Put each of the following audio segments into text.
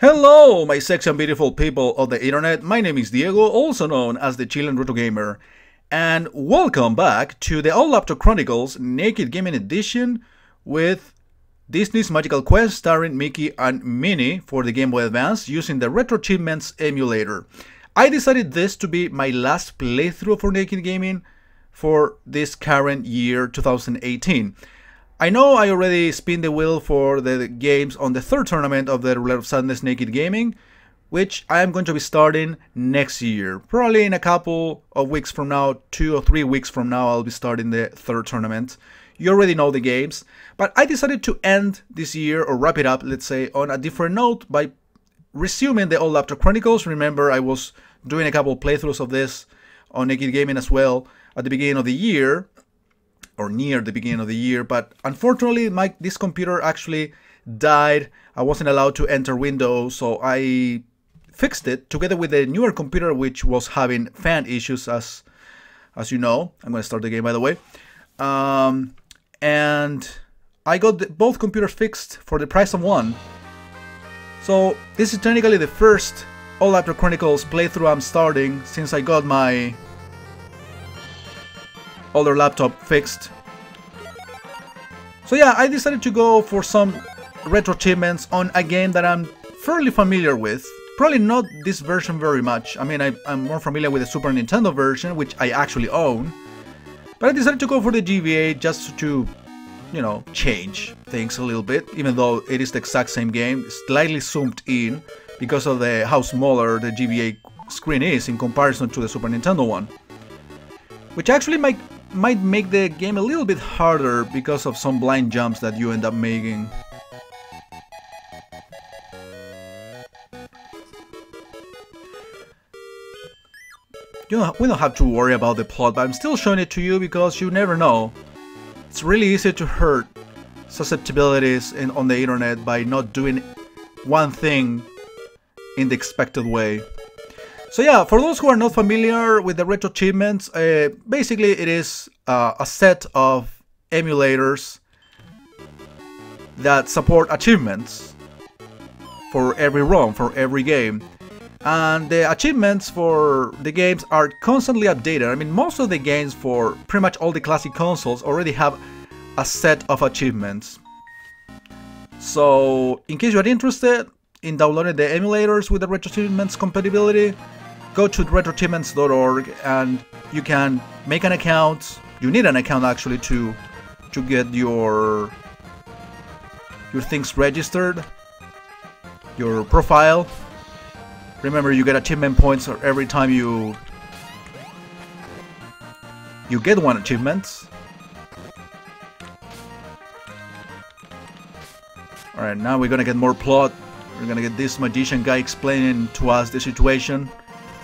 Hello, my sexy and beautiful people of the internet. My name is Diego, also known as the Chilean Retrogamer, and welcome back to the All Laptop Chronicles Naked Gaming Edition with Disney's Magical Quest starring Mickey and Minnie for the Game Boy Advance using the Retrogamer emulator. I decided this to be my last playthrough for Naked Gaming for this current year 2018. I know I already spin the wheel for the games on the third tournament of the Roulette of Sadness Naked Gaming, which I am going to be starting next year. Probably in a couple of weeks from now, 2 or 3 weeks from now, I'll be starting the third tournament. You already know the games, but I decided to end this year, or wrap it up, let's say, on a different note by resuming the All Laptop Chronicles. Remember, I was doing a couple playthroughs of this on Naked Gaming as well at the beginning of the year, or near the beginning of the year, but unfortunately this computer actually died. I wasn't allowed to enter Windows, so I fixed it together with a newer computer which was having fan issues, as you know. I'm going to start the game, by the way. And I got both computers fixed for the price of one. So this is technically the first All Laptop Chronicles playthrough I'm starting since I got my older laptop fixed. So yeah, I decided to go for some retro achievements on a game that I'm fairly familiar with. Probably not this version very much. I mean, I'm more familiar with the Super Nintendo version, which I actually own. But I decided to go for the GBA just to, you know, change things a little bit, even though it is the exact same game, slightly zoomed in because of how smaller the GBA screen is in comparison to the Super Nintendo one. Which actually might make the game a little bit harder because of some blind jumps that you end up making. We don't have to worry about the plot, but I'm still showing it to you because you never know. It's really easy to hurt susceptibilities on the internet by not doing one thing in the expected way. So yeah, for those who are not familiar with the retro achievements, basically it is a set of emulators that support achievements for every ROM, for every game. And the achievements for the games are constantly updated. I mean, most of the games for pretty much all the classic consoles already have a set of achievements. So, in case you are interested in downloading the emulators with the retro achievements compatibility, go to retroachievements.org and you can make an account. You need an account actually to get your things registered, your profile. Remember, you get achievement points every time you get one achievement. Alright, now we're gonna get more plot. We're gonna get this magician guy explaining to us the situation.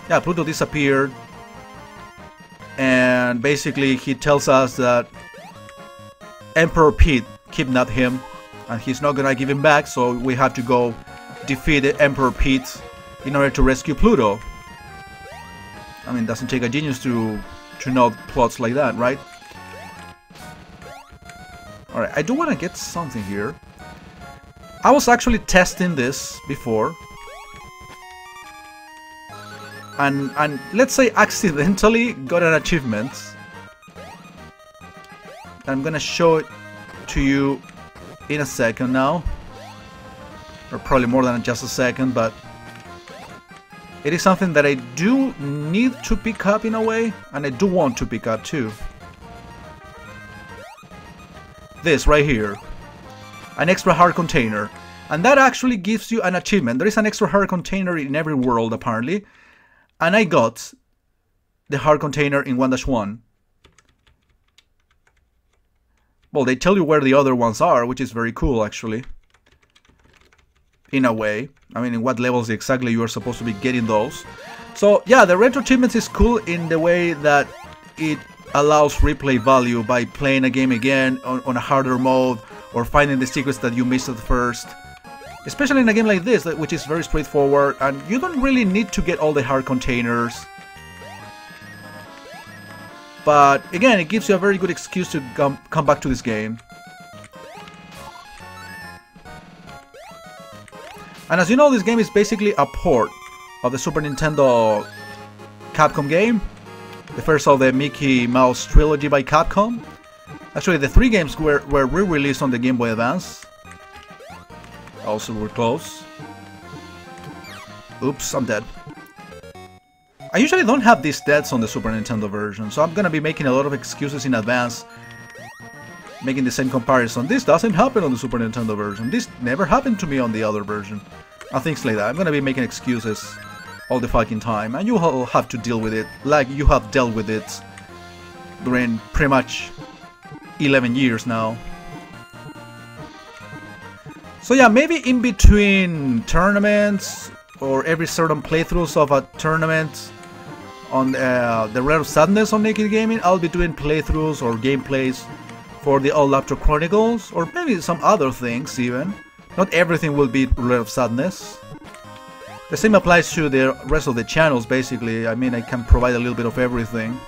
Yeah, Pluto disappeared, and basically he tells us that Emperor Pete kidnapped him and he's not gonna give him back, so we have to go defeat Emperor Pete in order to rescue Pluto. I mean, it doesn't take a genius to know plots like that, right? Alright, I do want to get something here. I was actually testing this before. And let's say accidentally got an achievement. I'm gonna show it to you in a second now. Or probably more than just a second, but it is something that I do need to pick up in a way, and I do want to pick up too. This right here. An extra heart container. And that actually gives you an achievement. There is an extra heart container in every world apparently. And I got the heart container in 1-1. Well, they tell you where the other ones are, which is very cool actually. In a way. I mean, in what levels exactly you are supposed to be getting those. So yeah, the retro achievements is cool in the way that it allows replay value by playing a game again on a harder mode, or finding the secrets that you missed at first. Especially in a game like this, which is very straightforward, and you don't really need to get all the heart containers. But again, it gives you a very good excuse to come back to this game. And as you know, this game is basically a port of the Super Nintendo Capcom game. The first of the Mickey Mouse trilogy by Capcom. Actually, the 3 games were re-released on the Game Boy Advance. Also, we're close. Oops, I'm dead. I usually don't have these deaths on the Super Nintendo version, so I'm gonna be making a lot of excuses in advance, making the same comparison. This doesn't happen on the Super Nintendo version. This never happened to me on the other version. And things like that. I'm gonna be making excuses all the fucking time, and you will have to deal with it like you have dealt with it during pretty much 11 years now. So yeah, maybe in between tournaments or every certain playthroughs of a tournament on the Rare of Sadness on Naked Gaming, I'll be doing playthroughs or gameplays for the All Laptop Chronicles, or maybe some other things even. Not everything will be Rare of Sadness. The same applies to the rest of the channels, basically. I mean, I can provide a little bit of everything.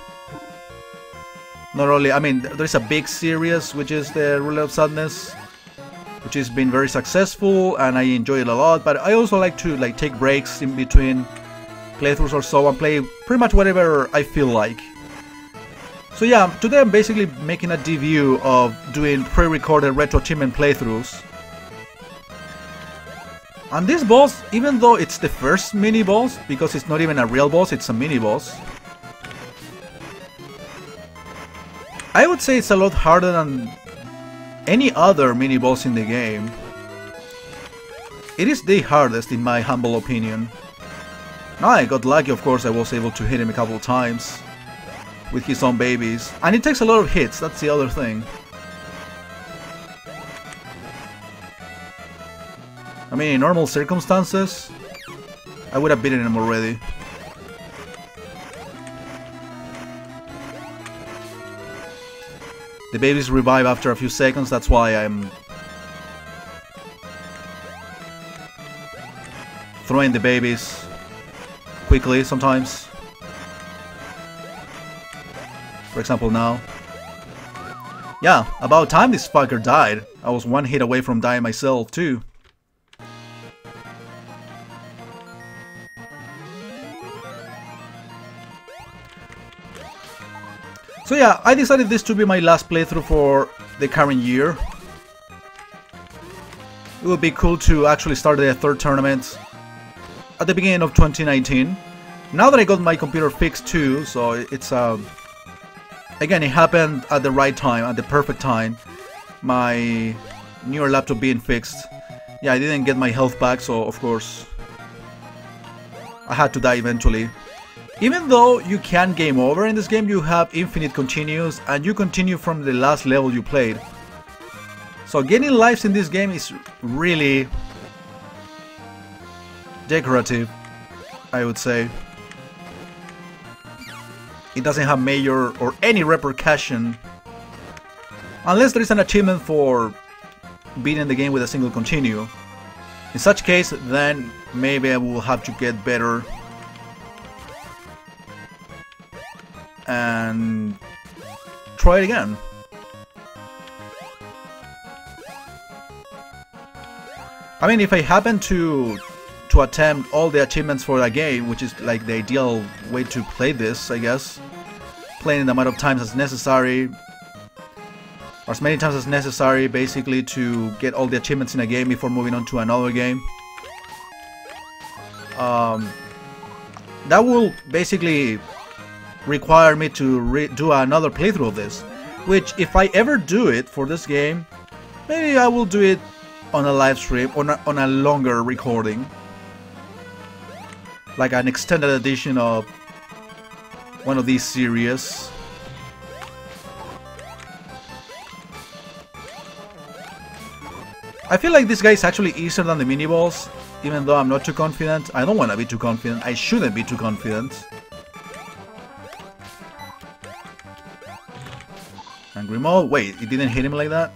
Not only, I mean, there's a big series, which is the Rule of Sadness, which has been very successful, and I enjoy it a lot, but I also like to take breaks in between playthroughs or so, and play pretty much whatever I feel like. So yeah, today I'm basically making a debut of doing pre-recorded Retro Achievement playthroughs. And this boss, even though it's the first mini-boss, because it's not even a real boss, it's a mini-boss, I would say it's a lot harder than any other mini-boss in the game. It is the hardest, in my humble opinion. Now, I got lucky, of course. I was able to hit him a couple of times with his own babies. And it takes a lot of hits, that's the other thing. I mean, in normal circumstances, I would have beaten him already. The babies revive after a few seconds, that's why I'm throwing the babies quickly sometimes. For example now. Yeah, about time this fucker died. I was one hit away from dying myself too. So yeah, I decided this to be my last playthrough for the current year. It would be cool to actually start the 3rd tournament at the beginning of 2019. Now that I got my computer fixed too, so it's again, it happened at the right time, at the perfect time. My newer laptop being fixed. Yeah, I didn't get my health back, so of course I had to die eventually. Even though you can game over in this game, you have infinite continues, and you continue from the last level you played. So getting lives in this game is really decorative, I would say. It doesn't have major or any repercussion, unless there is an achievement for beating the game with a single continue. In such case, then maybe I will have to get better and try it again. I mean, if I happen to attempt all the achievements for that game, which is like the ideal way to play this, I guess, playing the amount of times as necessary, or as many times as necessary, basically, to get all the achievements in a game before moving on to another game. That will basically require me to do another playthrough of this, which if I ever do it for this game, maybe I will do it on a live stream, on a longer recording, like an extended edition of one of these series. I feel like this guy is actually easier than the mini-boss, even though I'm not too confident. I don't want to be too confident. I shouldn't be too confident. Angry mode? Wait, it didn't hit him like that?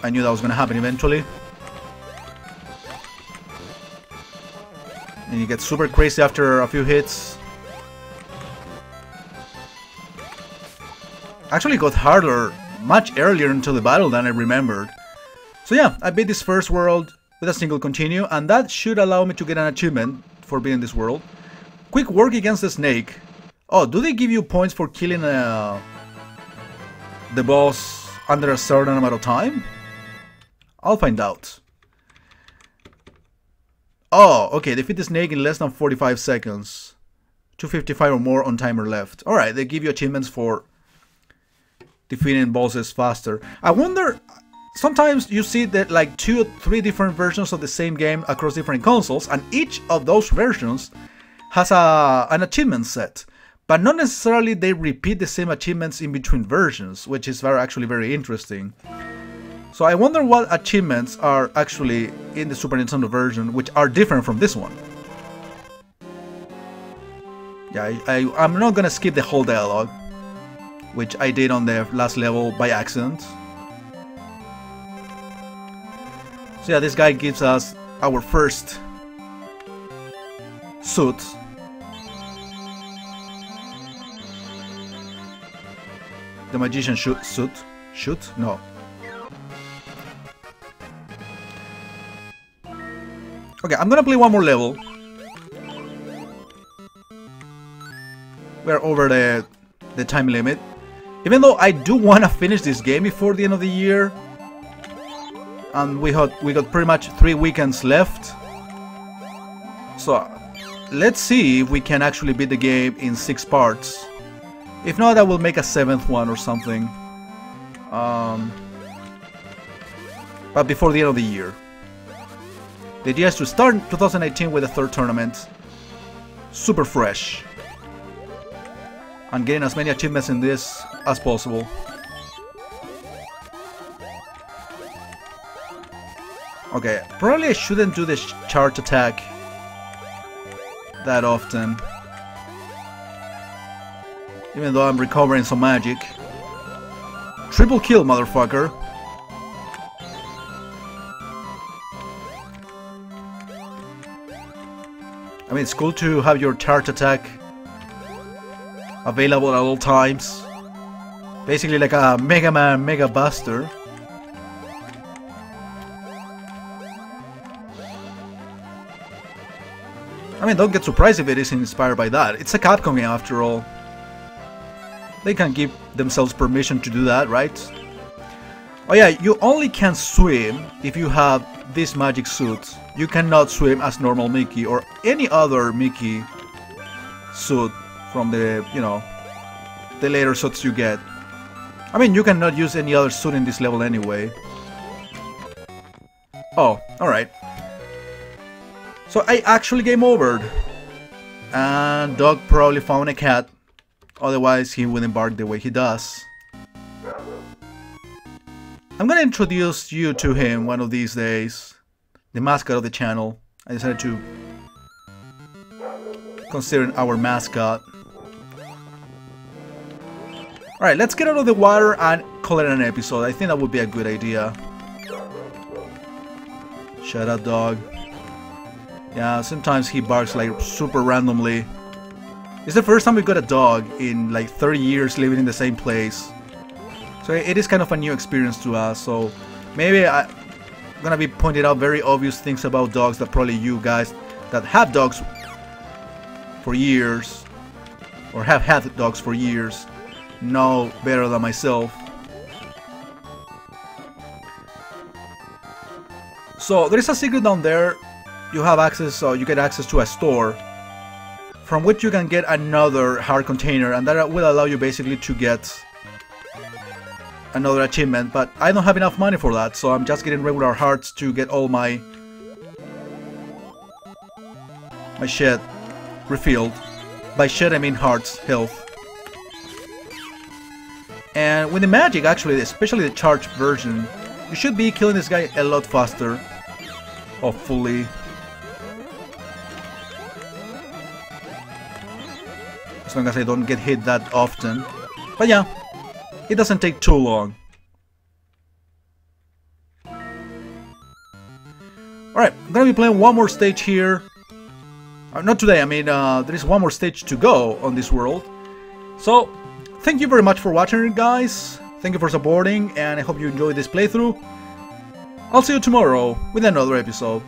I knew that was gonna happen eventually. And you get super crazy after a few hits. actually got harder much earlier into the battle than I remembered. So yeah, I beat this first world with a single continue, and that should allow me to get an achievement for beating this world. Quick work against the snake. Oh, do they give you points for killing the boss under a certain amount of time? I'll find out. Oh, okay, defeat the snake in less than 45 seconds. 255 or more on timer left. Alright, they give you achievements for defeating bosses faster. I wonder, sometimes you see that like 2 or 3 different versions of the same game across different consoles, and each of those versions has an achievement set. But not necessarily they repeat the same achievements in between versions, which is actually very interesting. So I wonder what achievements are actually in the Super Nintendo version, which are different from this one. Yeah, I'm not gonna skip the whole dialogue, which I did on the last level by accident. So yeah, this guy gives us our first suit. The magician suit? No. Okay, I'm gonna play one more level. We're over the time limit. Even though I do wanna finish this game before the end of the year. And we got pretty much 3 weekends left. So let's see if we can actually beat the game in 6 parts. If not, I will make a 7th one or something. But before the end of the year. The idea is to start 2018 with a 3rd tournament. Super fresh. And getting as many achievements in this as possible. Okay, probably I shouldn't do this charge attack that often. Even though I'm recovering some magic. Triple kill, motherfucker. I mean, it's cool to have your charge attack available at all times. Basically like a Mega Man Mega Buster. I mean, don't get surprised if it is inspired by that. It's a Capcom game after all. They can give themselves permission to do that, right? Oh yeah, you only can swim if you have this magic suit. You cannot swim as normal Mickey or any other Mickey suit from the, you know, the later suits you get. I mean, you cannot use any other suit in this level anyway. Oh, alright. So I actually game overed. And Doug probably found a cat. Otherwise, he wouldn't bark the way he does. I'm gonna introduce you to him one of these days. The mascot of the channel. I decided to consider our mascot. Alright, let's get out of the water and call it an episode. I think that would be a good idea. Shut up, dog. Yeah, sometimes he barks like super randomly. It's the first time we got a dog in like 30 years living in the same place. So it is kind of a new experience to us. So maybe I'm gonna be pointing out very obvious things about dogs that probably you guys that have dogs for years or have had dogs for years know better than myself. So there is a secret down there. You have access, so you get access to a store from which you can get another heart container, and that will allow you basically to get another achievement, but I don't have enough money for that, so I'm just getting regular hearts to get all my shit refilled. By shit I mean hearts, health. And with the magic, actually, especially the charged version, you should be killing this guy a lot faster. Hopefully. As long as I don't get hit that often. But yeah, it doesn't take too long. Alright, I'm gonna be playing one more stage here. Not today, I mean, there is one more stage to go on this world. So, Thank you very much for watching, guys. Thank you for supporting, and I hope you enjoyed this playthrough. I'll see you tomorrow with another episode.